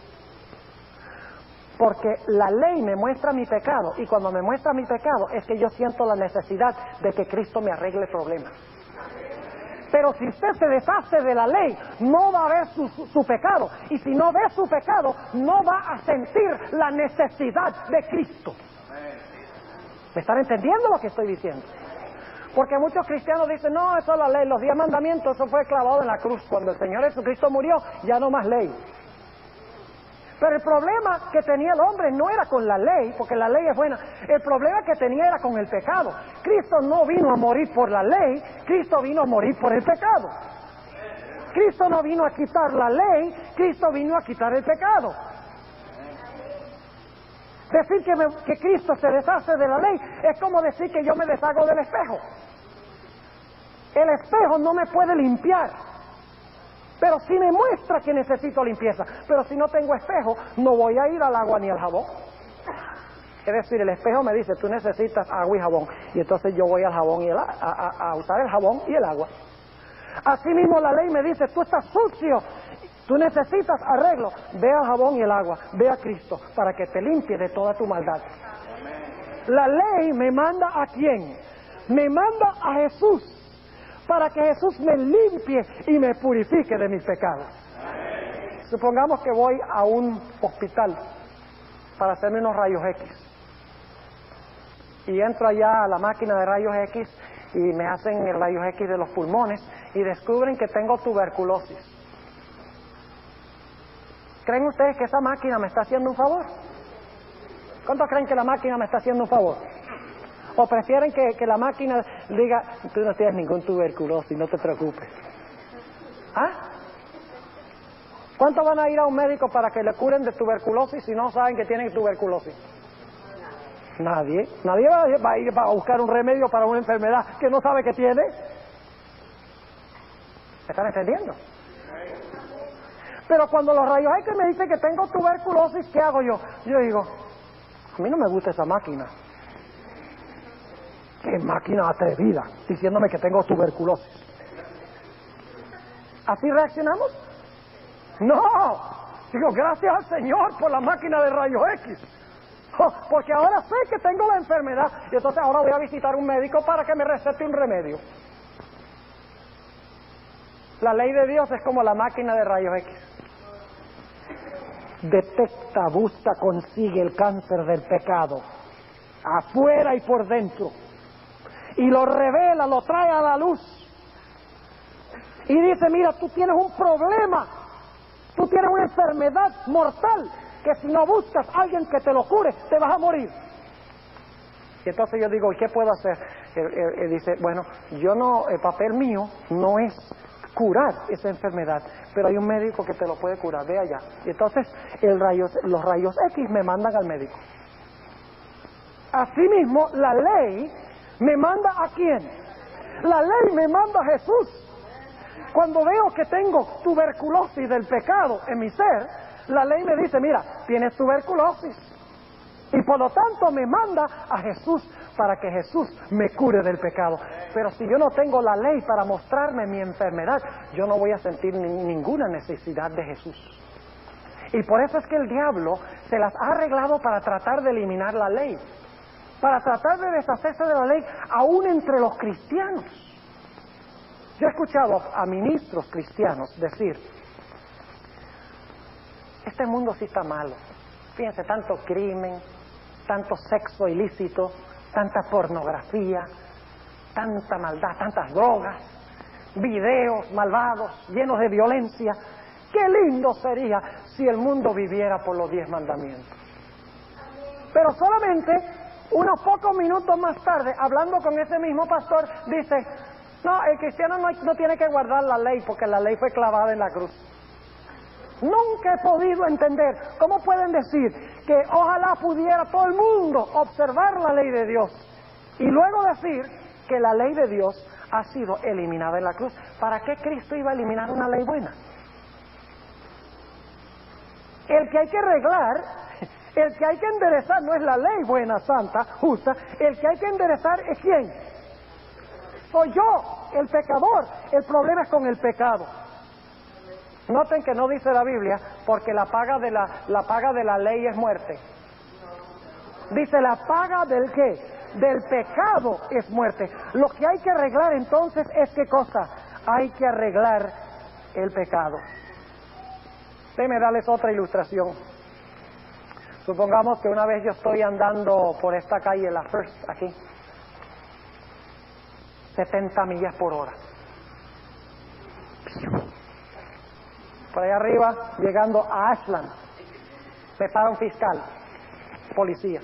Porque la ley me muestra mi pecado, y cuando me muestra mi pecado es que yo siento la necesidad de que Cristo me arregle el problema. Pero si usted se deshace de la ley, no va a ver su pecado. Y si no ve su pecado, no va a sentir la necesidad de Cristo. ¿Me están entendiendo lo que estoy diciendo? Porque muchos cristianos dicen, no, eso es la ley, los 10 mandamientos, eso fue clavado en la cruz. Cuando el Señor Jesucristo murió, ya no más ley. Pero el problema que tenía el hombre no era con la ley, porque la ley es buena. El problema que tenía era con el pecado. Cristo no vino a morir por la ley, Cristo vino a morir por el pecado. Cristo no vino a quitar la ley, Cristo vino a quitar el pecado. Decir que Cristo se deshace de la ley es como decir que yo me deshago del espejo. El espejo no me puede limpiar, pero sí me muestra que necesito limpieza. Pero si no tengo espejo, no voy a ir al agua ni al jabón. Es decir, el espejo me dice, tú necesitas agua y jabón, y entonces yo voy al jabón y a usar el jabón y el agua. Asimismo la ley me dice, tú estás sucio, tú necesitas arreglo, ve al jabón y el agua, ve a Cristo para que te limpie de toda tu maldad. La ley me manda ¿a quién? Me manda a Jesús, para que Jesús me limpie y me purifique de mis pecados. Supongamos que voy a un hospital para hacerme unos rayos X. Y entro allá a la máquina de rayos X y me hacen el rayos X de los pulmones y descubren que tengo tuberculosis. ¿Creen ustedes que esa máquina me está haciendo un favor? ¿Cuántos creen que la máquina me está haciendo un favor? ¿O prefieren que la máquina diga, tú no tienes ningún tuberculosis, no te preocupes? ¿Ah? ¿Cuántos van a ir a un médico para que le curen de tuberculosis si no saben que tienen tuberculosis? Nadie. Nadie va a ir a buscar un remedio para una enfermedad que no sabe que tiene. ¿Me están entendiendo? Pero cuando los rayos X me dicen que tengo tuberculosis, ¿qué hago yo? Yo digo, a mí no me gusta esa máquina. ¡Qué máquina atrevida! Diciéndome que tengo tuberculosis. ¿Así reaccionamos? ¡No! Digo, gracias al Señor por la máquina de rayos X. Porque ahora sé que tengo la enfermedad y entonces ahora voy a visitar un médico para que me recete un remedio. La ley de Dios es como la máquina de rayos X. Detecta, busca, consigue el cáncer del pecado, afuera y por dentro, y lo revela, lo trae a la luz, y dice, mira, tú tienes un problema, tú tienes una enfermedad mortal, que si no buscas a alguien que te lo cure, te vas a morir. Y entonces yo digo, ¿y qué puedo hacer? Él dice, bueno, el papel mío no es curar esa enfermedad, pero hay un médico que te lo puede curar, ve allá. Y entonces los rayos X me mandan al médico. Asimismo, la ley me manda ¿a quién? La ley me manda a Jesús. Cuando veo que tengo tuberculosis del pecado en mi ser, la ley me dice, mira, tienes tuberculosis. Y por lo tanto me manda a Jesús para que Jesús me cure del pecado. Pero si yo no tengo la ley para mostrarme mi enfermedad, yo no voy a sentir ninguna necesidad de Jesús. Y por eso es que el diablo se las ha arreglado para tratar de eliminar la ley, para tratar de deshacerse de la ley aún entre los cristianos. Yo he escuchado a ministros cristianos decir, este mundo sí está malo. Fíjense, tanto crimen, tanto sexo ilícito, tanta pornografía, tanta maldad, tantas drogas, videos malvados, llenos de violencia. ¡Qué lindo sería si el mundo viviera por los 10 mandamientos! Pero solamente unos pocos minutos más tarde, hablando con ese mismo pastor, dice, no, el cristiano no tiene que guardar la ley porque la ley fue clavada en la cruz. Nunca he podido entender cómo pueden decir que ojalá pudiera todo el mundo observar la ley de Dios y luego decir que la ley de Dios ha sido eliminada en la cruz. ¿Para qué Cristo iba a eliminar una ley buena? El que hay que arreglar, el que hay que enderezar no es la ley buena, santa, justa. El que hay que enderezar es ¿quién? Soy yo, el pecador. El problema es con el pecado. Noten que no dice la Biblia, porque la paga de la ley es muerte. Dice la paga del ¿qué? Del pecado es muerte. Lo que hay que arreglar entonces es ¿qué cosa? Hay que arreglar el pecado. Déjenme darles otra ilustración. Supongamos que una vez yo estoy andando por esta calle, la First, aquí, 70 millas por hora. Por allá arriba, llegando a Ashland, me para un fiscal, policía,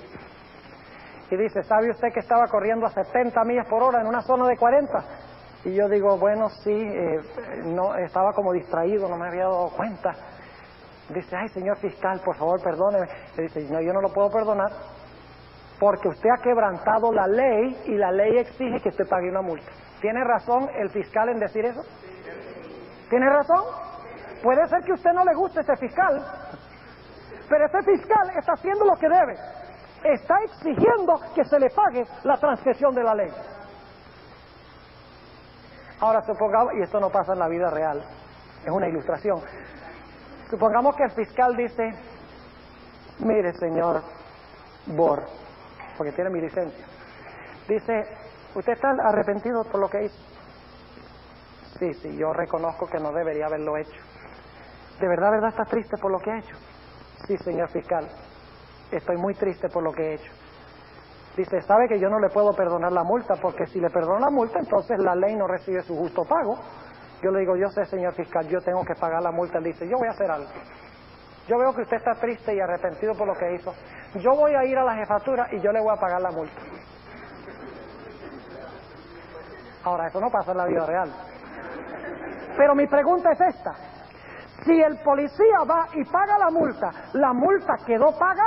y dice, ¿sabe usted que estaba corriendo a 70 millas por hora en una zona de 40? Y yo digo, bueno, sí, no, estaba como distraído, no me había dado cuenta. Dice, ay, señor fiscal, por favor, perdóneme. Le dice, no, yo no lo puedo perdonar, porque usted ha quebrantado la ley y la ley exige que usted pague una multa. ¿Tiene razón el fiscal en decir eso? ¿Tiene razón? Puede ser que a usted no le guste ese fiscal, pero ese fiscal está haciendo lo que debe. Está exigiendo que se le pague la transgresión de la ley. Ahora supongamos, y esto no pasa en la vida real, es una ilustración. Supongamos que el fiscal dice, mire señor Bor, porque tiene mi licencia, dice, ¿usted está arrepentido por lo que hizo? Sí, yo reconozco que no debería haberlo hecho. ¿De verdad está triste por lo que ha hecho? Sí, señor fiscal, estoy muy triste por lo que he hecho. Dice, ¿sabe que yo no le puedo perdonar la multa? Porque si le perdono la multa, entonces la ley no recibe su justo pago. Yo le digo, yo sé, señor fiscal, yo tengo que pagar la multa. Él dice, yo voy a hacer algo. Yo veo que usted está triste y arrepentido por lo que hizo. Yo voy a ir a la jefatura y yo le voy a pagar la multa. Ahora, eso no pasa en la vida real. Pero mi pregunta es esta. Si el policía va y paga ¿la multa quedó paga?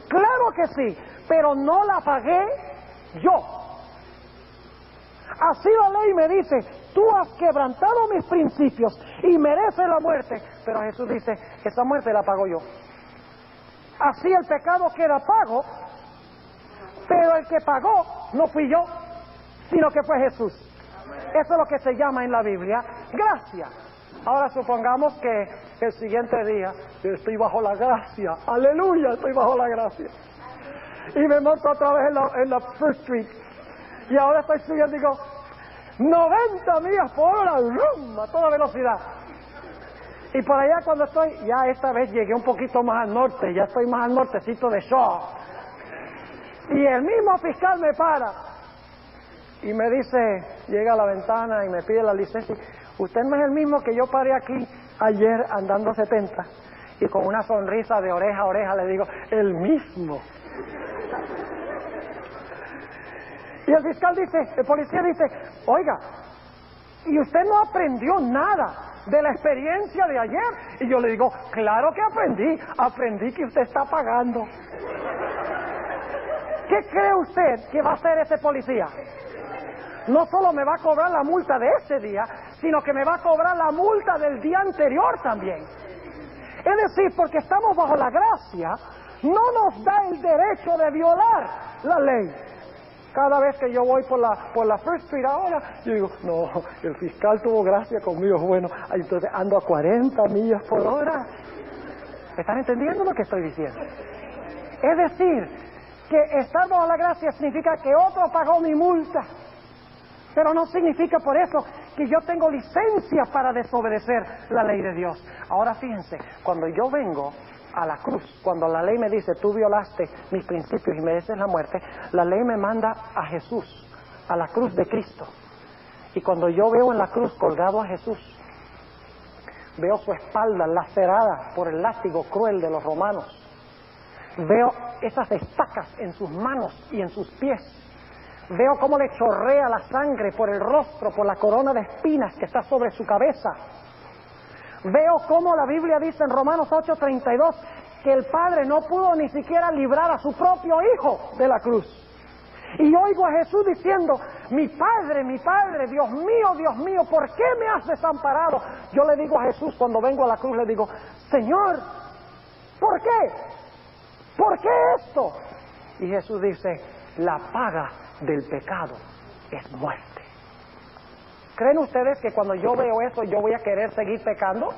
Claro que sí, pero no la pagué yo. Así la ley me dice, tú has quebrantado mis principios y mereces la muerte. Pero Jesús dice, esa muerte la pago yo. Así el pecado queda pago, pero el que pagó no fui yo, sino que fue Jesús. Eso es lo que se llama en la Biblia gracia. Ahora supongamos que el siguiente día yo estoy bajo la gracia, aleluya, estoy bajo la gracia, y me monto otra vez en la First Street, y ahora estoy subiendo y digo 90 millas por hora, ¡rum!, a toda velocidad, y por allá cuando estoy, ya esta vez llegué un poquito más al norte, ya estoy más al nortecito de Shaw, y el mismo fiscal me para y me dice, llega a la ventana y me pide la licencia. Usted no es el mismo que yo paré aquí ayer andando 70, y con una sonrisa de oreja a oreja le digo, el mismo. Y el fiscal dice, el policía dice, oiga, ¿y usted no aprendió nada de la experiencia de ayer? Y yo le digo, claro que aprendí que usted está pagando. ¿Qué cree usted que va a hacer ese policía? No solo me va a cobrar la multa de ese día, sino que me va a cobrar la multa del día anterior también. Es decir, porque estamos bajo la gracia, no nos da el derecho de violar la ley. Cada vez que yo voy por la First Street ahora, yo digo, no, el fiscal tuvo gracia conmigo, bueno, entonces ando a 40 millas por hora. ¿Están entendiendo lo que estoy diciendo? Es decir, que estar bajo la gracia significa que otro pagó mi multa, pero no significa por eso que yo tengo licencia para desobedecer la ley de Dios. Ahora fíjense, cuando yo vengo a la cruz, cuando la ley me dice, tú violaste mis principios y mereces la muerte, la ley me manda a Jesús, a la cruz de Cristo. Y cuando yo veo en la cruz colgado a Jesús, veo su espalda lacerada por el látigo cruel de los romanos, veo esas estacas en sus manos y en sus pies, veo cómo le chorrea la sangre por el rostro, por la corona de espinas que está sobre su cabeza. Veo cómo la Biblia dice en Romanos 8:32 que el Padre no pudo ni siquiera librar a su propio Hijo de la cruz. Y oigo a Jesús diciendo, mi Padre, Dios mío, ¿por qué me has desamparado? Yo le digo a Jesús cuando vengo a la cruz, le digo, Señor, ¿por qué? ¿Por qué esto? Y Jesús dice, la paga del pecado es muerte. ¿Creen ustedes que cuando yo veo eso yo voy a querer seguir pecando?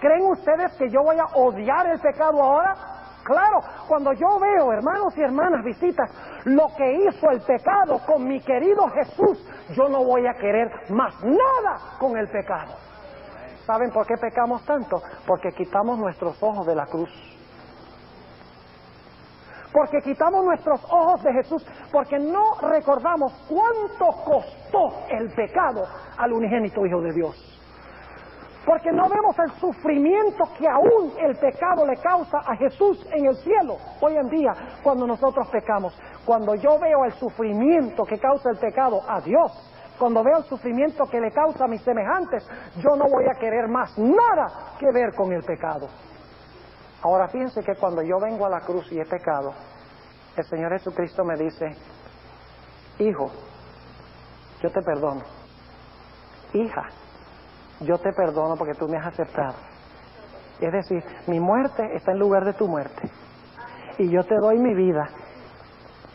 ¿Creen ustedes que yo voy a odiar el pecado ahora? Claro, cuando yo veo, hermanos y hermanas, visitas, lo que hizo el pecado con mi querido Jesús, yo no voy a querer más nada con el pecado. ¿Saben por qué pecamos tanto? Porque quitamos nuestros ojos de la cruz. Porque quitamos nuestros ojos de Jesús, porque no recordamos cuánto costó el pecado al unigénito Hijo de Dios. Porque no vemos el sufrimiento que aún el pecado le causa a Jesús en el cielo hoy en día cuando nosotros pecamos. Cuando yo veo el sufrimiento que causa el pecado a Dios, cuando veo el sufrimiento que le causa a mis semejantes, yo no voy a querer más nada que ver con el pecado. Ahora fíjense que cuando yo vengo a la cruz y he pecado, el Señor Jesucristo me dice: hijo, yo te perdono. Hija, yo te perdono porque tú me has aceptado. Es decir, mi muerte está en lugar de tu muerte. Y yo te doy mi vida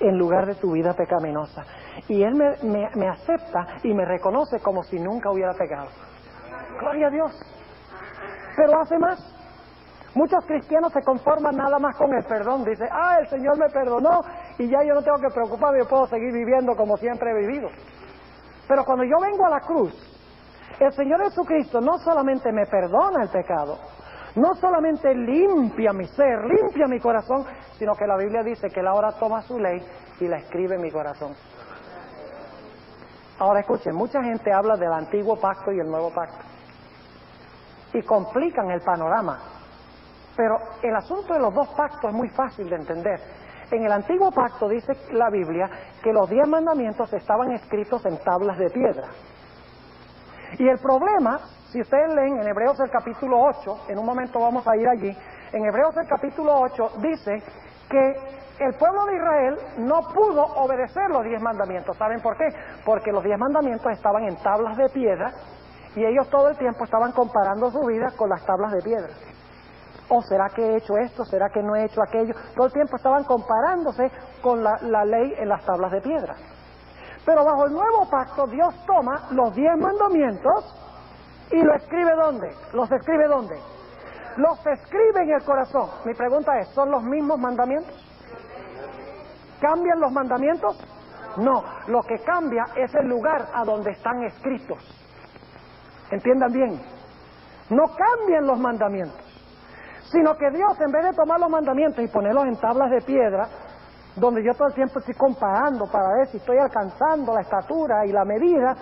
en lugar de tu vida pecaminosa. Y Él me acepta y me reconoce como si nunca hubiera pecado. Gloria a Dios. Pero hace más. Muchos cristianos se conforman nada más con el perdón. Dicen: el Señor me perdonó y ya yo no tengo que preocuparme, yo puedo seguir viviendo como siempre he vivido. Pero cuando yo vengo a la cruz, el Señor Jesucristo no solamente me perdona el pecado, no solamente limpia mi ser, limpia mi corazón, sino que la Biblia dice que Él ahora toma su ley y la escribe en mi corazón. Ahora escuchen, mucha gente habla del antiguo pacto y el nuevo pacto y complican el panorama. Pero el asunto de los dos pactos es muy fácil de entender. En el antiguo pacto dice la Biblia que los 10 mandamientos estaban escritos en tablas de piedra. Y el problema, si ustedes leen en Hebreos el capítulo 8, en un momento vamos a ir allí, en Hebreos el capítulo 8 dice que el pueblo de Israel no pudo obedecer los 10 mandamientos. ¿Saben por qué? Porque los 10 mandamientos estaban en tablas de piedra y ellos todo el tiempo estaban comparando su vida con las tablas de piedra. ¿O será que he hecho esto? ¿Será que no he hecho aquello? Todo el tiempo estaban comparándose con la ley en las tablas de piedra. Pero bajo el nuevo pacto, Dios toma los 10 mandamientos y lo escribe ¿dónde? ¿Los escribe dónde? Los escribe en el corazón. Mi pregunta es, ¿son los mismos mandamientos? ¿Cambian los mandamientos? No, lo que cambia es el lugar a donde están escritos. ¿Entiendan bien? No cambian los mandamientos, sino que Dios, en vez de tomar los mandamientos y ponerlos en tablas de piedra, donde yo todo el tiempo estoy comparando para ver si estoy alcanzando la estatura y la medida,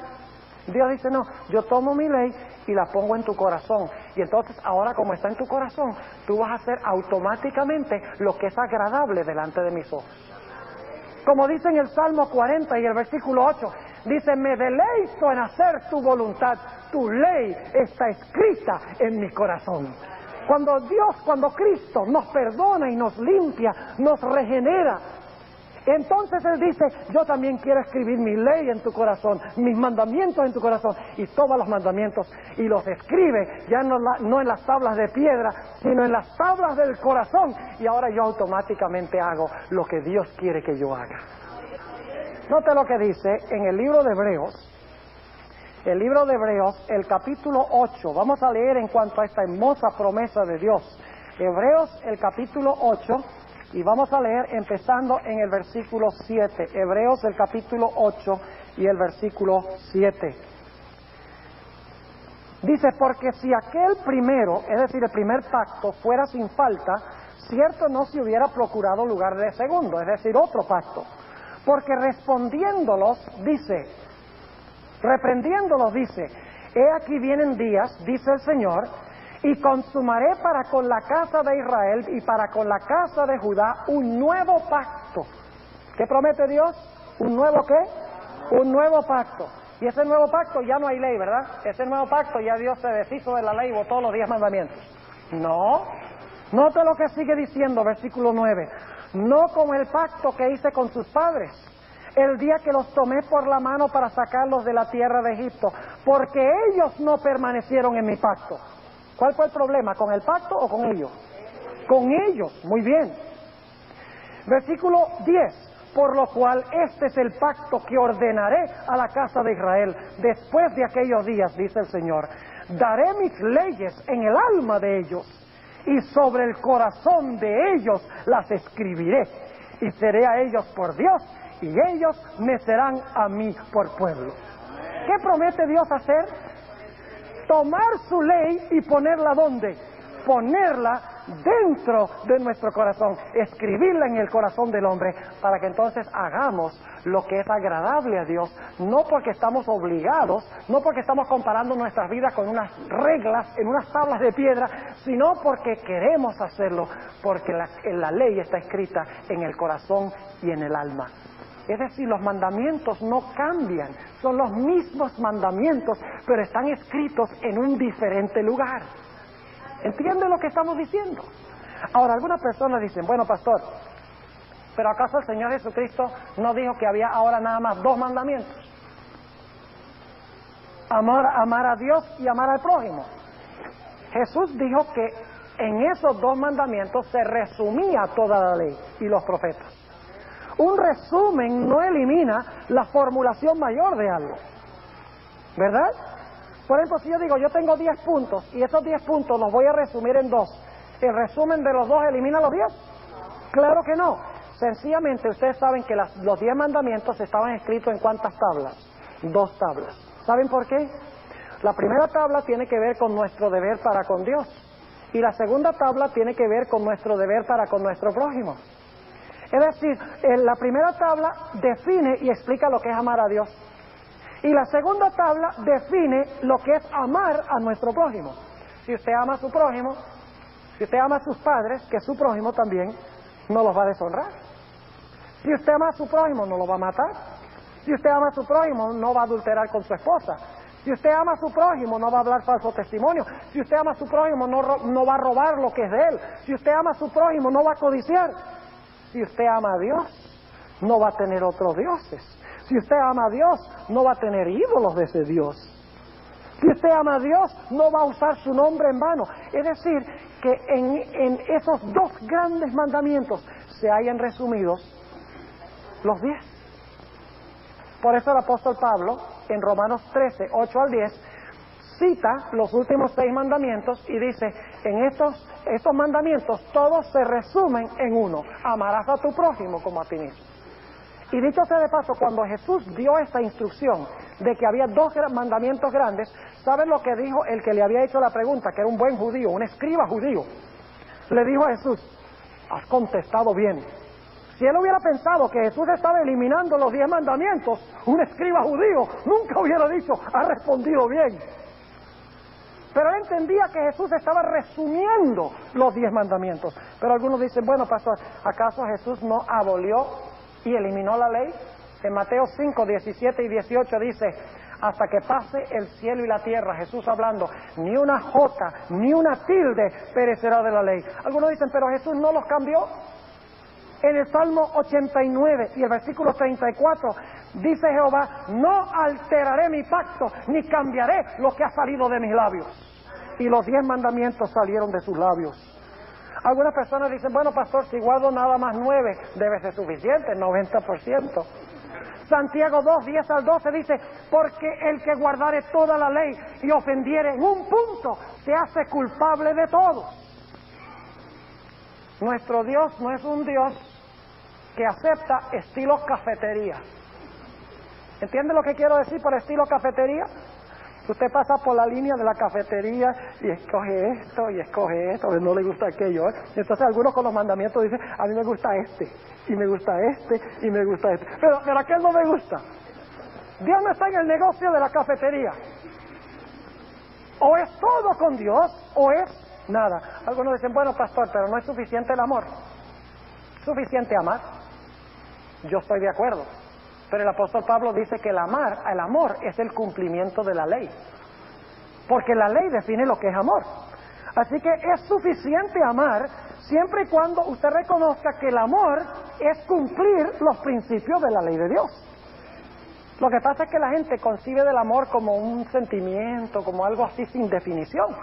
Dios dice: no, yo tomo mi ley y la pongo en tu corazón. Y entonces ahora, como está en tu corazón, tú vas a hacer automáticamente lo que es agradable delante de mis ojos. Como dice en el Salmo 40 y el versículo 8, dice: me deleito en hacer tu voluntad, tu ley está escrita en mi corazón. Cuando Cristo nos perdona y nos limpia, nos regenera, entonces Él dice: yo también quiero escribir mi ley en tu corazón, mis mandamientos en tu corazón. Y toma los mandamientos y los escribe, ya no en las tablas de piedra, sino en las tablas del corazón. Y ahora yo automáticamente hago lo que Dios quiere que yo haga. Note lo que dice en el libro de Hebreos. El libro de Hebreos, el capítulo 8. Vamos a leer en cuanto a esta hermosa promesa de Dios. Hebreos, el capítulo 8, y vamos a leer empezando en el versículo 7. Hebreos, el capítulo 8 y el versículo 7. Dice: porque si aquel primero, es decir, el primer pacto, fuera sin falta, cierto no se hubiera procurado lugar de segundo, es decir, otro pacto. Porque reprendiéndolos dice: he aquí vienen días, dice el Señor, y consumaré para con la casa de Israel y para con la casa de Judá un nuevo pacto. ¿Qué promete Dios? ¿Un nuevo qué? Un nuevo pacto. Y ese nuevo pacto ya no hay ley, ¿verdad? Ese nuevo pacto ya Dios se deshizo de la ley y botó los 10 mandamientos. No. Note lo que sigue diciendo, versículo 9. No como el pacto que hice con sus padres, el día que los tomé por la mano para sacarlos de la tierra de Egipto, porque ellos no permanecieron en mi pacto. ¿Cuál fue el problema? ¿Con el pacto o con ellos? Con ellos, muy bien. Versículo 10. por lo cual este es el pacto que ordenaré a la casa de Israel. Después de aquellos días, dice el Señor, daré mis leyes en el alma de ellos, y sobre el corazón de ellos las escribiré, y seré a ellos por Dios, y ellos me serán a mí por pueblo. ¿Qué promete Dios hacer? Tomar su ley y ponerla ¿dónde? Ponerla dentro de nuestro corazón, escribirla en el corazón del hombre, para que entonces hagamos lo que es agradable a Dios, no porque estamos obligados, no porque estamos comparando nuestras vidas con unas reglas en unas tablas de piedra, sino porque queremos hacerlo, porque la ley está escrita en el corazón y en el alma. Es decir, los mandamientos no cambian, son los mismos mandamientos, pero están escritos en un diferente lugar. ¿Entiende lo que estamos diciendo? Ahora, algunas personas dicen, bueno, pastor, ¿pero acaso el Señor Jesucristo no dijo que había ahora nada más 2 mandamientos? Amar a Dios y amar al prójimo. Jesús dijo que en esos 2 mandamientos se resumía toda la ley y los profetas. Un resumen no elimina la formulación mayor de algo, ¿verdad? Por ejemplo, si yo digo, yo tengo 10 puntos y esos 10 puntos los voy a resumir en 2, ¿el resumen de los 2 elimina los 10? Claro que no. Sencillamente, ustedes saben que los 10 mandamientos estaban escritos en ¿cuántas tablas? 2 tablas. ¿Saben por qué? La primera tabla tiene que ver con nuestro deber para con Dios, y la segunda tabla tiene que ver con nuestro deber para con nuestro prójimo. Es decir, la primera tabla define y explica lo que es amar a Dios, y la segunda tabla define lo que es amar a nuestro prójimo. Si usted ama a su prójimo, si usted ama a sus padres, que es su prójimo también, no los va a deshonrar. Si usted ama a su prójimo, no lo va a matar. Si usted ama a su prójimo, no va a adulterar con su esposa. Si usted ama a su prójimo, no va a hablar falso testimonio. Si usted ama a su prójimo, no va a robar lo que es de él. Si usted ama a su prójimo, no va a codiciar. Si usted ama a Dios, no va a tener otros dioses. Si usted ama a Dios, no va a tener ídolos de ese Dios. Si usted ama a Dios, no va a usar su nombre en vano. Es decir, que en esos 2 grandes mandamientos se hayan resumidos los 10. Por eso el apóstol Pablo, en Romanos 13, 8 al 10, cita los últimos 6 mandamientos y dice, en estos mandamientos todos se resumen en uno: amarás a tu prójimo como a ti mismo. Y dicho sea de paso, cuando Jesús dio esta instrucción de que había 2 mandamientos grandes, ¿saben lo que dijo el que le había hecho la pregunta, que era un buen judío, un escriba judío? Le dijo a Jesús, has contestado bien. Si él hubiera pensado que Jesús estaba eliminando los 10 mandamientos, un escriba judío nunca hubiera dicho, has respondido bien. Pero él entendía que Jesús estaba resumiendo los 10 mandamientos. Pero algunos dicen, bueno, pastor, ¿acaso Jesús no abolió y eliminó la ley? En Mateo 5, 17 y 18 dice, hasta que pase el cielo y la tierra, Jesús hablando, ni una jota, ni una tilde perecerá de la ley. Algunos dicen, pero Jesús no los cambió. En el Salmo 89 y el versículo 34 dice Jehová, no alteraré mi pacto, ni cambiaré lo que ha salido de mis labios. Y los 10 mandamientos salieron de sus labios. Algunas personas dicen, bueno, pastor, si guardo nada más 9, debe ser suficiente, 90%. Santiago 2, 10 al 12 dice, porque el que guardare toda la ley y ofendiere en un punto, se hace culpable de todo. Nuestro Dios no es un Dios que acepta estilos cafetería. ¿Entiende lo que quiero decir por estilo cafetería? Usted pasa por la línea de la cafetería y escoge esto y escoge esto, no le gusta aquello, ¿eh? Entonces algunos con los mandamientos dicen, a mí me gusta este, y me gusta este, y me gusta este, pero aquel no me gusta. Dios no está en el negocio de la cafetería. O es todo con Dios, o es nada. Algunos dicen, bueno, pastor, pero no es suficiente el amor. ¿Suficiente amar? Yo estoy de acuerdo. Pero el apóstol Pablo dice que el amor es el cumplimiento de la ley. Porque la ley define lo que es amor. Así que es suficiente amar siempre y cuando usted reconozca que el amor es cumplir los principios de la ley de Dios. Lo que pasa es que la gente concibe del amor como un sentimiento, como algo así sin definición.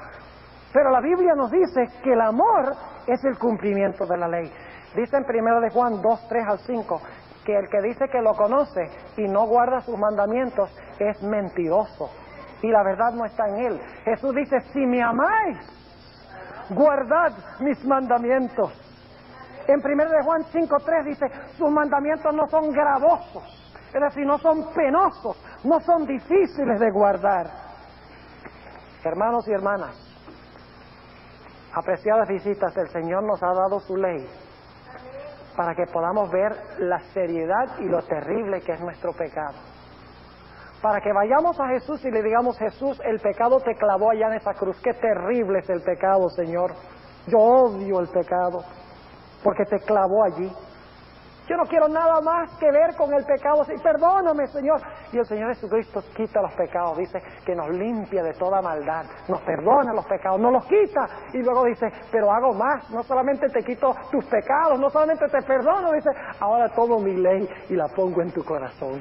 Pero la Biblia nos dice que el amor es el cumplimiento de la ley. Dice en 1 de Juan 2, 3 al 5, que el que dice que lo conoce y no guarda sus mandamientos es mentiroso, y la verdad no está en él. Jesús dice, si me amáis, guardad mis mandamientos. En 1 de Juan 5:3 dice, sus mandamientos no son gravosos, es decir, no son penosos, no son difíciles de guardar. Hermanos y hermanas, apreciadas visitas, el Señor nos ha dado su ley para que podamos ver la seriedad y lo terrible que es nuestro pecado. Para que vayamos a Jesús y le digamos, Jesús, el pecado te clavó allá en esa cruz. Qué terrible es el pecado, Señor. Yo odio el pecado porque te clavó allí. Yo no quiero nada más que ver con el pecado. Perdóname, Señor. Y el Señor Jesucristo quita los pecados. Dice que nos limpia de toda maldad. Nos perdona los pecados, nos los quita. Y luego dice, pero hago más. No solamente te quito tus pecados, no solamente te perdono. Dice, ahora tomo mi ley y la pongo en tu corazón.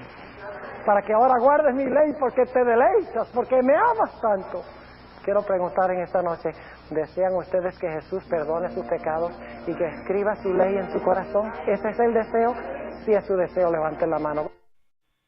Para que ahora guardes mi ley porque te deleitas, porque me amas tanto. Quiero preguntar en esta noche, ¿desean ustedes que Jesús perdone sus pecados y que escriba su ley en su corazón? ¿Ese es el deseo? Si es su deseo, levanten la mano.